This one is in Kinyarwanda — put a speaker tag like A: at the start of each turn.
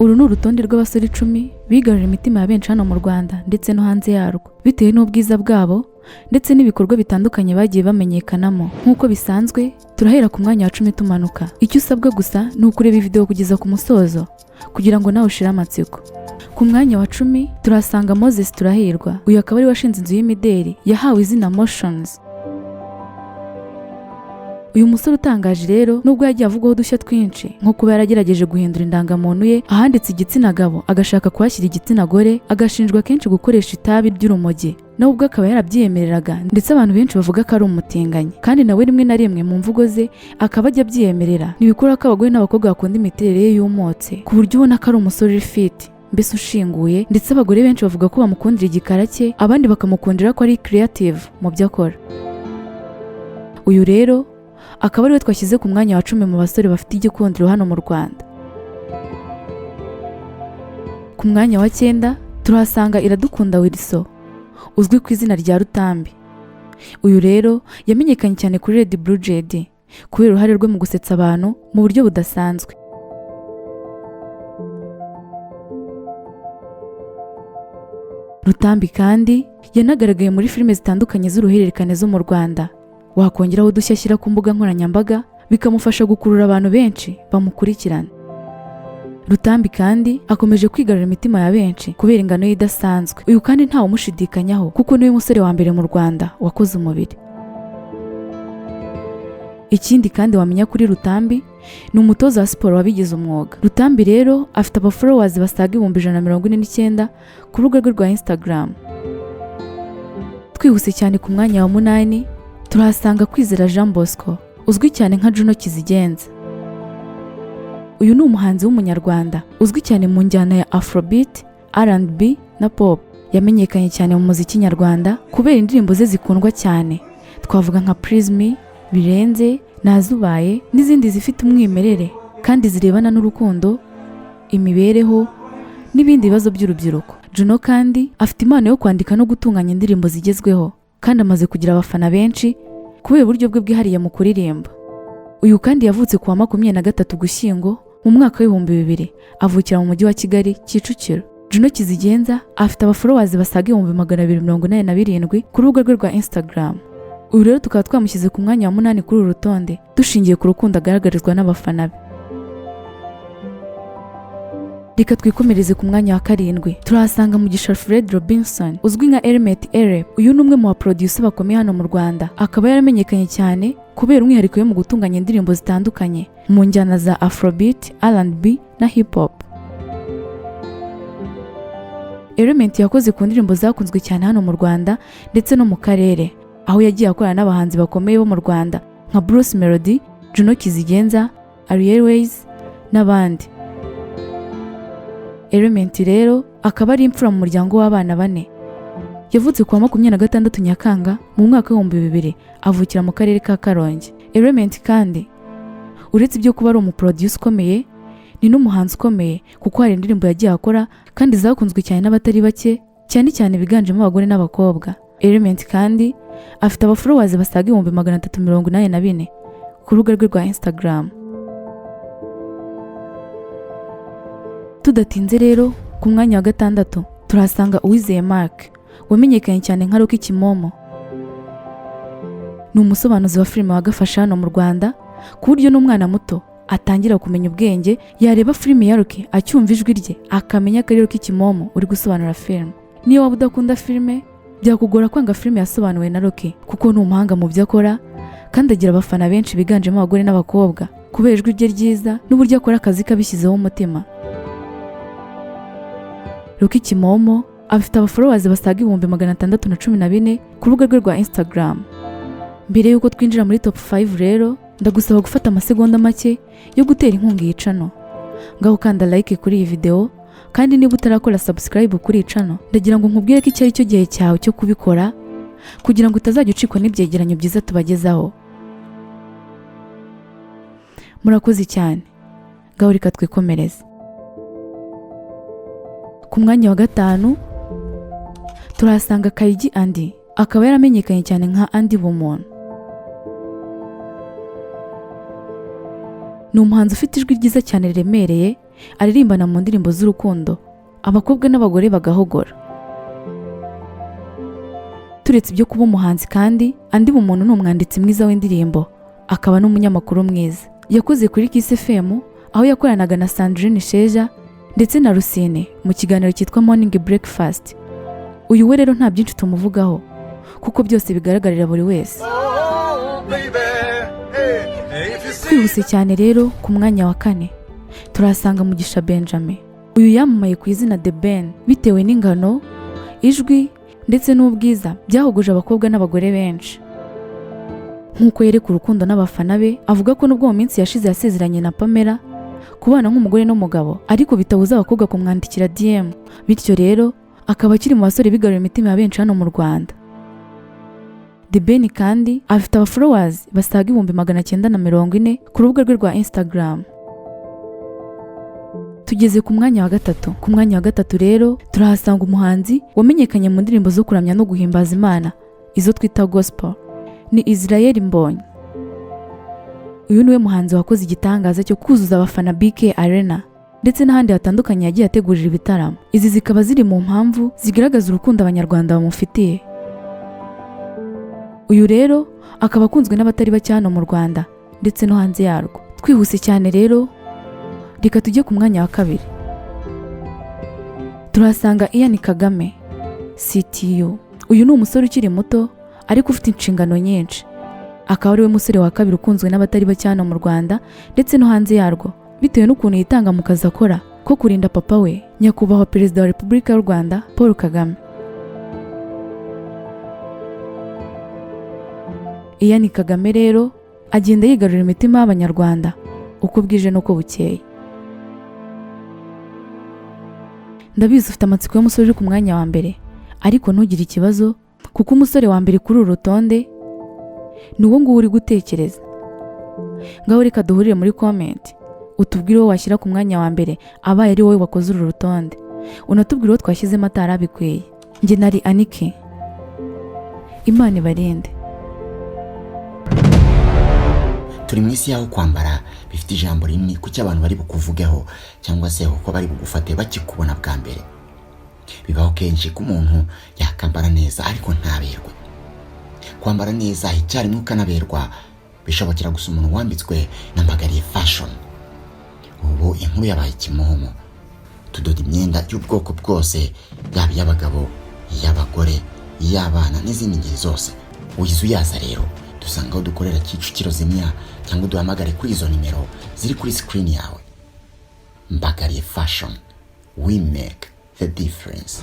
A: Uru ni urutonde rw'abasore 10 bigarurira imitima ya benshi hano mu Rwanda ndetse no hanze yarwo bitewe n'ubwiza bwabo ndetse n'ibikorwa bitandukanye bagiye bamenyekanamo. Nk'uko bisanzwe turahera ku mwanya wa 10 tumanuka. Icyo usabwa gusa ni ukureba video kugeza ku musozo kugira ngo nawe ushire amatsiko. Ku mwanya wa 10 turasanga Moses Turahirwa. Uyu akaba ari washinze inzu y'imideli yahawe izina Motions. Uyu musore utangaje rero nubwo yagiye avugwaho udushya twinshi nko kuba yaragerageje guhindura indangamuntu ye ahanditse igitsina gabo agashaka kuhashyira igitsina gore, agashinjwa kenshi gukoresha itabi ry'urumogi nubwo akaba yarabyiyemereraga ndetse abantu benshi bavuga ko ari umutinganyi, kandi nawe rimwe na rimwe mu mvugo ze akaba ajya abyiyemerera. Ntibikura ko abagore n'abakobwa bakunda imiterere ye yumotse ku buryo ubona ko ari umusore fit mbese ushinguye, ndetse abagore benshi bavuga ko bamukundira igikara cye, abandi bakamukundira ko ari creative mu byo akora. Uyu rero akaba ariwe twashyize ku mwanya wa 10 mu basore bafite igikundiro hano mu Rwanda. Ku mwanya wa 9 turahasanga Iradukunda Wilson uzwi ku izina rya Rutambi. Uyu rero yamenyekanye cyane kuri Red Blue JD kubera uruhare rwe mu gusetsa abantu mu buryo budasanzwe. Rutambi kandi yanagaragaye muri filime zitandukanye z'uruhererekane zo mu Rwanda. Wakongeraho udushya ashyira ku mbuga nkoranyambaga bikamufasha gukurura abantu benshi bamukurikirana. Rutambi kandi akomeje kwigarurira imitima ya benshi kubera ingano ye idasanzwe. Uyu kandi ntawe umushidikanyaho kuko niwe musore wa mbere mu Rwanda wakoze umubiri. Ikindi kandi wamenya kuri Rutambi ni umutoza wa siporo wabigize umwuga. Rutambi rero afite abafollowers basaga 149 ku rubuga rwe rwa Instagram. Twihuse cyane ku mwanya wa 8 turahasanga Kwizera Jean Bosco uzwi cyane nka Juno Kizigenza. Uyu ni umuhanzi w'umunyarwanda uzwi cyane mu njyana ya Afrobeat, R&B na Pop. Yamenyekanye cyane mu muziki nyarwanda kubera indirimbo ze zikundwa cyane. Twavuga nka Prism, Birenze, Nazubaye n'izindi zifite umwimerere kandi zirebana n'urukundo, imibereho n'ibindi bibazo by'urubyiruko. Juno kandi afite impano yo kwandika no gutunganya indirimbo zigezweho kandi amaze kugira abafana benshi kubera uburyo bwe bwihariye mu kuririmba. Uyu kandi yavutse ku wa 23 Ugushyingo mu mwaka wa 2000, avukira mu mujyi wa Kigali Kicukiro. Juno Kizigenza afite abafollowers basaga 287 ku rubuga rwe rwa Instagram. Uyu rero tukaba twamushyize ku mwanya wa 8 kuri uru rutonde dushingiye ku rukundo agaragarizwa n'abafana be. Reka twikomereze ku mwanya wa 7 turahasanga Mugisha Fred Robinson uzwi nka Element Ere. Uyu ni umwe mu baproducer bakomeye hano mu Rwanda, akaba yaramenyekanye cyane kubera umwihariko we mu gutunganya indirimbo zitandukanye mu njyana za Afrobeat, R&B na Hip Hop. Element yakoze ku ndirimbo zakunzwe cyane hano mu Rwanda ndetse no mu karere, aho yagiye akorana n'abahanzi bakomeye bo mu Rwanda nka Bruce Melody, Juno Kizigenza, Ariel Ways n'abandi. Element rero akaba ari imfura mu muryango w'abana 4. Yavutse ku wa 26 Nyakanga mu mwaka wa 2000, avukira mu karere ka Karongi. Element kandi uretse ibyo kuba ari umuproducer ukomeye, ni n'umuhanzi ukomeye kuko hari indirimbo yagiye akora kandi zakunzwe cyane n'abatari bake, cyane cyane biganjemo abagore n'abakobwa. Element kandi afite abafollowers basaga 384 ku rubuga rwe rwa Instagram. Tudatinze rero ku mwanya wa 6 turahasanga Uwizeye Mark wamenyekanye cyane nka Rocky Kimomo. Ni umusobanuzi wa filime wagafasha hano mu Rwanda ku buryo n'umwana muto atangira kumenya ubwenge, yareba filime ya Rocky acyumva ijwi rye akamenya ko ari Rocky Kimomo uri gusobanura filime. Niyo waba udakunda filime byakugora kwanga filime yasobanuwe na Rocky kuko ni umuhanga mu byo akora kandi agira abafana benshi biganjemo abagore n'abakobwa kubera ijwi rye ryiza n'uburyo akora akazi kabishyizeho umutima. Rocky Kimomo afite abafollowers basaga 614 ku rubuga rwe rwa Instagram. Mbere yuko twinjira muri top 5 rero ndagusaba gufata amasegonda make yo gutera inkunga iyi channel. Ngaho kanda like kuri iyi video, kandi niba utarakora subscribe kuri iyi channel ndagira ngo nkubwire ko iki ari cyo gihe cyawe cyo kubikora kugira ngo utazajya ucikwa n'ibyegeranyo byiza tubagezaho. Murakoze cyane. Ngaho reka twikomereze. Ku mwanya wa 5 turahasanga Kayigi Andy, akaba yaramenyekanye cyane nka Andy Bumuntu. Ni umuhanzi ufite ijwi ryiza cyane riremereye aririmbana mu ndirimbo z'urukundo abakobwa n'abagore bagahogora. Turetse ibyo kuba umuhanzi kandi andi bumuntu ni umwanditsi mwiza w'indirimbo akaba n'umunyamakuru mwiza. Yakoze kuri Kiss FM aho yakoranaga na Sandrine Sheja ndetse na Rusine mu kiganiro cyitwa Morning Breakfast. Uyu we rero nta byinshi tumuvugaho kuko byose bigaragarira buri wese. Twihuse cyane rero ku mwanya wa 4 turasanga Mugisha Benjamin. Uyu yamamaye ku izina The Ben bitewe n'ingano, ijwi ndetse n'ubwiza byahogoje abakobwa n'abagore benshi. Nkuko yereka urukundo n'abafana be avuga ko nubwo mu minsi yashize yasezeranye na Pamela kubana nk'umugore n'umugabo ariko bitabuza abakobwa kumwandikira DM, bityo rero akaba akiri mu basore bigarura imitima ya benshi hano mu Rwanda. The Ben kandi afite aba followers basaga 940 ku rubuga rwe rwa Instagram. Tugeze ku mwanya wa 3. Ku mwanya wa 3 rero turahasanga umuhanzi wamenyekanye mu ndirimbo zo kuramya no guhimbaza Imana izo twita gospel, ni Israel Mbonyi. Uyu niwe muhanzi wakoze igitangaza cyo kuzuza abafana BK Arena ndetse n'ahandi hatandukanye yagiye ategurira ibitaramo. Izi zikaba ziri mu mpamvu zigaragaza urukundo abanyarwanda bamufitiye. Uyu rero akaba akunzwe n'abatari bake hano mu Rwanda ndetse no hanze yarwo. Twihuse cyane rero reka tujye ku mwanya wa 2. Turasanga Ian Kagame CTU. Uyu ni umusore ukiri muto ariko ufite inshingano nyinshi. Akaba ari we musore wa 2 ukunzwe n'abatari bake hano mu Rwanda ndetse no hanze yarwo bitewe n'ukuntu yitanga mu kazi akora ko kurinda papa we nyakubahwa Perezida wa Repubulika y'u Rwanda Paul Kagame. Ian Kagame rero agenda yigarurira imitima y'abanyarwanda uko bwije n'uko bukeye. Ndabizi ufite amatsiko y'umusore uri ku mwanya wa 1 ariko ntugire ikibazo kuko umusore wa 2 kuri uru rutonde ni uwo nguwo uri gutekereza. Ngaho reka duhurire muri comment utubwire uwo washyira ku mwanya wa 1 abaye ari wowe wakoze uru rutonde, unatubwire uwo twashyizemo atarabikwiye. Njye nari Anike, Imana ibarinde.
B: Turi mu isi yaho kwambara bifite ijambo rinini kuki abantu bari bukuvugeho cyangwa se uko bari bugufate bakikubona bwa mbere. Bibaho kenshi ko umuntu yakambara neza ariko ntaberwe. Kwambara neza icyarimwe ukanaberwa bishobokera gusa umuntu wambitswe n'ambagariye fashion. Ubu inkuru yabaye kimomo. Tudoda imyenda y'ubwoko bwose, yaba y'abagabo, y'abagore, y'abana n'izindi ngeri zose. Uyizu yaza rero dusanga aho dukorera Kicukiro Zimya cyangwa duhamagare kuri izo nimero ziri kuri screen yawe. Mbagariye fashion, we make the difference.